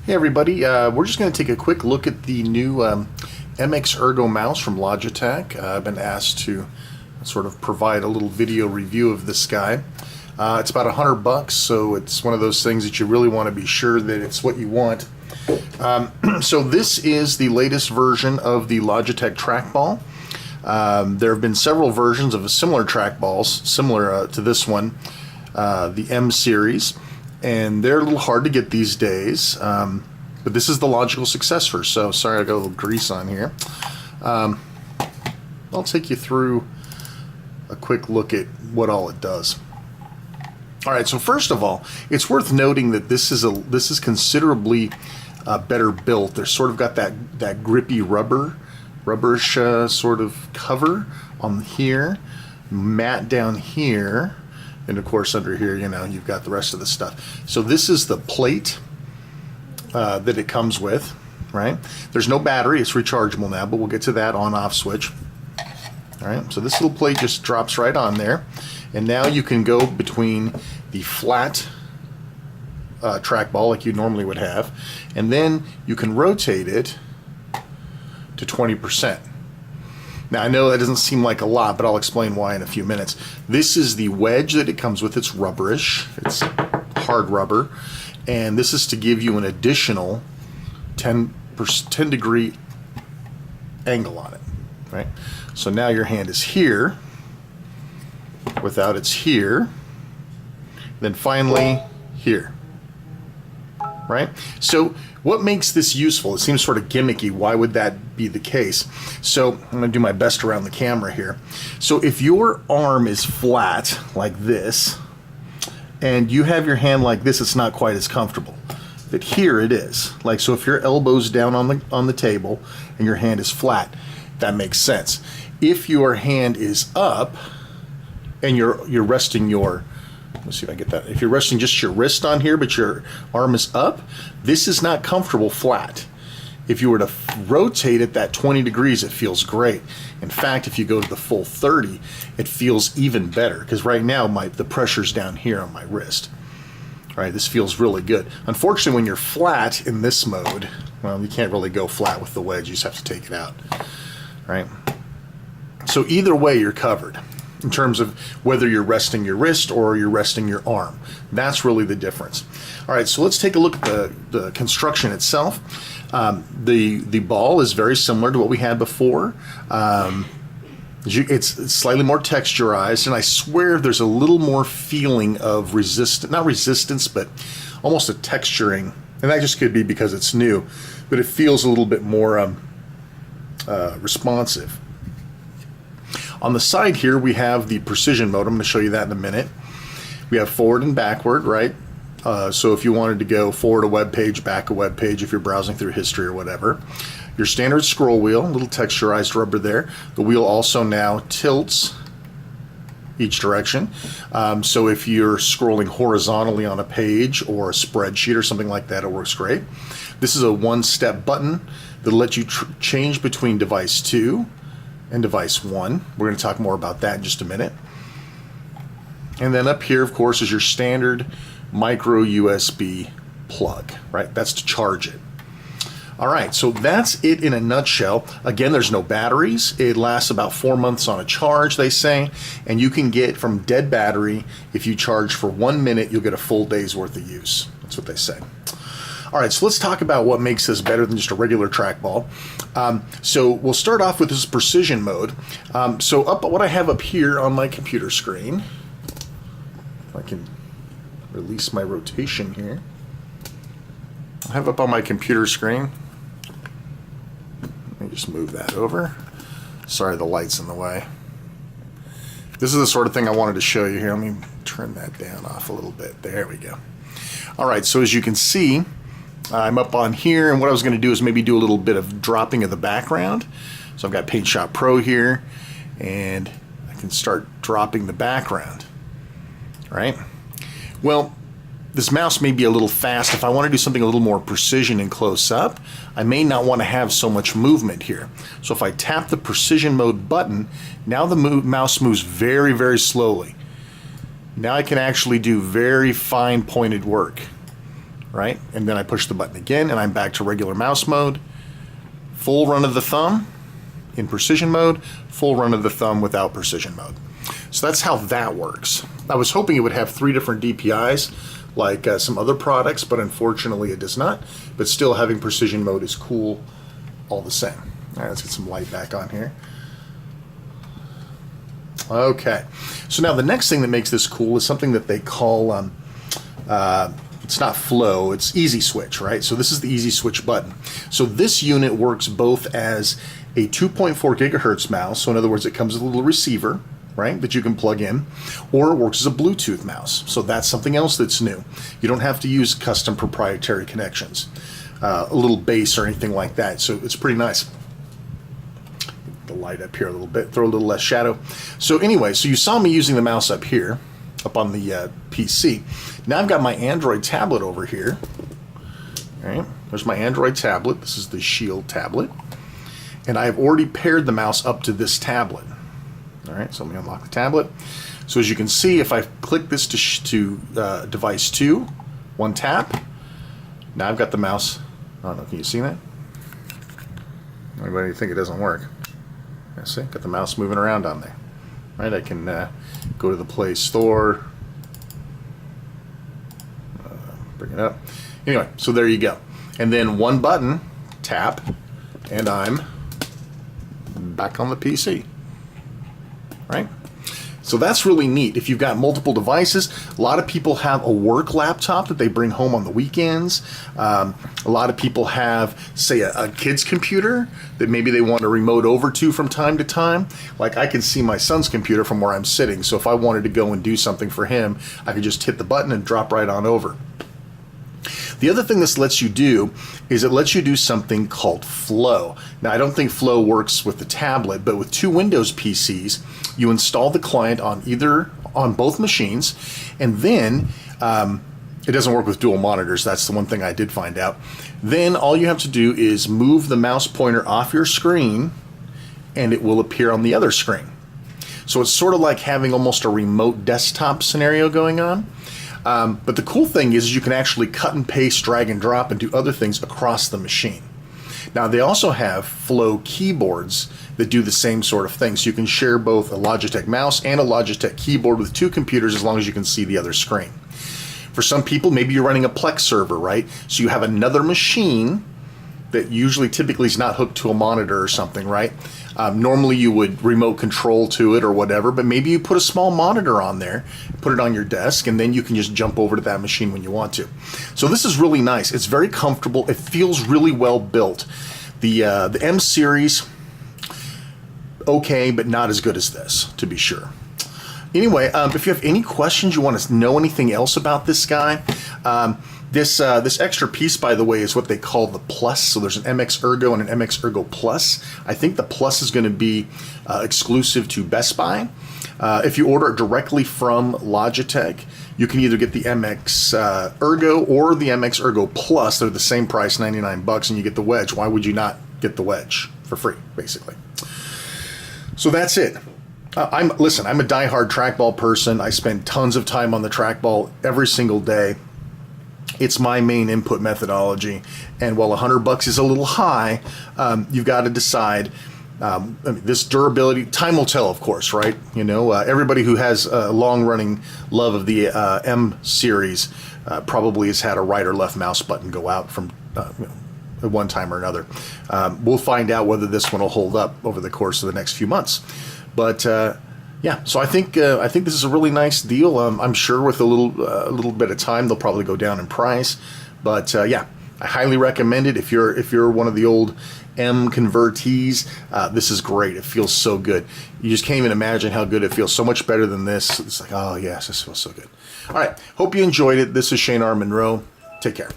Hey everybody, we're just going to take a quick look at the new MX Ergo mouse from Logitech. I've been asked to sort of provide a little video review of this guy. It's about $100, so it's one of those things that you really want to be sure that it's what you want. So this is the latest version of the Logitech trackball. There have been several versions of similar trackballs, similar to this one, the M series. And they're a little hard to get these days, but this is the logical successor. So sorry I got a little grease on here. I'll take you through a quick look at what all it does. All right, so first of all, it's worth noting that this is considerably better built. They're sort of got that grippy rubberish sort of cover on here, matte down here. And of course under here, you know, you've got the rest of the stuff. So this is the plate that it comes with, right? There's no battery, it's rechargeable now, but we'll get to that on-off switch. All right, so this little plate just drops right on there. And now you can go between the flat trackball like you normally would have, and then you can rotate it to 20%. Now I know that doesn't seem like a lot, but I'll explain why in a few minutes. This is the wedge that it comes with. It's rubberish, it's hard rubber, and this is to give you an additional 10 degree angle on it, right? So now your hand is here, without it's here, then finally here, right? So what makes this useful? It seems sort of gimmicky. Why would that be the case? So I'm going to do my best around the camera here. So if your arm is flat like this and you have your hand like this, it's not quite as comfortable. But here it is. Like, so if your elbow's down on the table and your hand is flat, that makes sense. If your hand is up and you're resting your, let's see if I get that. If you're resting just your wrist on here, but your arm is up, this is not comfortable flat. If you were to rotate it that 20 degrees, it feels great. In fact, if you go to the full 30, it feels even better, because right now the pressure's down here on my wrist. All right, this feels really good. Unfortunately, when you're flat in this mode, well, you can't really go flat with the wedge. You just have to take it out, right? So either way, you're covered in terms of whether you're resting your wrist or you're resting your arm. That's really the difference. All right, so let's take a look at the construction itself. The ball is very similar to what we had before. It's slightly more texturized, and I swear there's a little more feeling of not resistance, but almost a texturing. And that just could be because it's new, but it feels a little bit more responsive. On the side here, we have the precision mode. I'm going to show you that in a minute. We have forward and backward, right? So if you wanted to go forward a web page, back a web page, if you're browsing through history or whatever. Your standard scroll wheel, a little texturized rubber there. The wheel also now tilts each direction. So if you're scrolling horizontally on a page or a spreadsheet or something like that, it works great. This is a one-step button that'll let you change between device 2 and device 1. We're going to talk more about that in just a minute. And then up here, of course, is your standard micro USB plug, right? That's to charge it. All right, so that's it in a nutshell. Again, there's no batteries. It lasts about 4 months on a charge, they say, and you can get from dead battery, if you charge for 1 minute, you'll get a full day's worth of use. That's what they say. All right, so let's talk about what makes this better than just a regular trackball. So we'll start off with this precision mode. So what I have up here on my computer screen, if I can release my rotation here, I have up on my computer screen, let me just move that over. Sorry, the light's in the way. This is the sort of thing I wanted to show you here. Let me turn that down off a little bit. There we go. All right, so as you can see, I'm up on here, and what I was going to do is maybe do a little bit of dropping of the background. So I've got Paint Shop Pro here, and I can start dropping the background. All right. Well, this mouse may be a little fast. If I want to do something a little more precision and close up, I may not want to have so much movement here. So if I tap the precision mode button, now the mouse moves very, very slowly. Now I can actually do very fine pointed work. right? And then I push the button again, and I'm back to regular mouse mode. Full run of the thumb in precision mode, full run of the thumb without precision mode. So that's how that works. I was hoping it would have 3 different DPIs like some other products, but unfortunately it does not. But still, having precision mode is cool all the same. All right, let's get some light back on here. Okay, so now the next thing that makes this cool is something that they call, it's not flow, it's easy switch, right? So this is the easy switch button. So this unit works both as a 2.4 gigahertz mouse, so in other words it comes with a little receiver, right, that you can plug in, or it works as a Bluetooth mouse. So that's something else that's new. You don't have to use custom proprietary connections, a little bass or anything like that, so it's pretty nice. The light up here a little bit, throw a little less shadow. So anyway, so you saw me using the mouse up here, up on the PC. Now I've got my Android tablet over here. All right, there's my Android tablet. This is the Shield tablet. And I've already paired the mouse up to this tablet. All right, so let me unlock the tablet. So as you can see, if I click this to device 2, one tap, now I've got the mouse. I don't know, can you see that? Anybody think it doesn't work? Yeah, see, got the mouse moving around on there. Right, I can go to the Play Store, bring it up. Anyway, so there you go. And then one button, tap, and I'm back on the PC. Right? So that's really neat. If you've got multiple devices, a lot of people have a work laptop that they bring home on the weekends. A lot of people have, say, a kid's computer that maybe they want to remote over to from time to time. Like I can see my son's computer from where I'm sitting, so if I wanted to go and do something for him, I could just hit the button and drop right on over. The other thing this lets you do is it lets you do something called Flow. Now, I don't think Flow works with the tablet, but with 2 Windows PCs, you install the client on both machines, and then it doesn't work with dual monitors. That's the one thing I did find out. Then all you have to do is move the mouse pointer off your screen, and it will appear on the other screen. So it's sort of like having almost a remote desktop scenario going on. But the cool thing is you can actually cut and paste, drag and drop, and do other things across the machine. Now, they also have Flow keyboards that do the same sort of thing. So you can share both a Logitech mouse and a Logitech keyboard with 2 computers as long as you can see the other screen. For some people, maybe you're running a Plex server, right? So you have another machine that typically is not hooked to a monitor or something, right? Normally you would remote control to it or whatever, but maybe you put a small monitor on there, put it on your desk, and then you can just jump over to that machine when you want to. So this is really nice. It's very comfortable. It feels really well built. The M series, okay, but not as good as this, to be sure. Anyway, if you have any questions, you want to know anything else about this guy, this extra piece, by the way, is what they call the Plus. So there's an MX Ergo and an MX Ergo Plus. I think the Plus is going to be exclusive to Best Buy. If you order it directly from Logitech, you can either get the MX Ergo or the MX Ergo Plus. They're the same price, $99, and you get the Wedge. Why would you not get the Wedge for free, basically? So that's it. Listen, I'm a diehard trackball person. I spend tons of time on the trackball every single day. It's my main input methodology, and while $100 is a little high, you've got to decide. This durability, time will tell, of course, right? You know, everybody who has a long-running love of the M series probably has had a right or left mouse button go out from at one time or another. We'll find out whether this one will hold up over the course of the next few months, but. Yeah, so I think this is a really nice deal. I'm sure with a little bit of time they'll probably go down in price, but yeah, I highly recommend it if you're one of the old M convertees. This is great. It feels so good. You just can't even imagine how good it feels. So much better than this. It's like, oh yes, this feels so good. All right, hope you enjoyed it. This is Shane R. Monroe. Take care.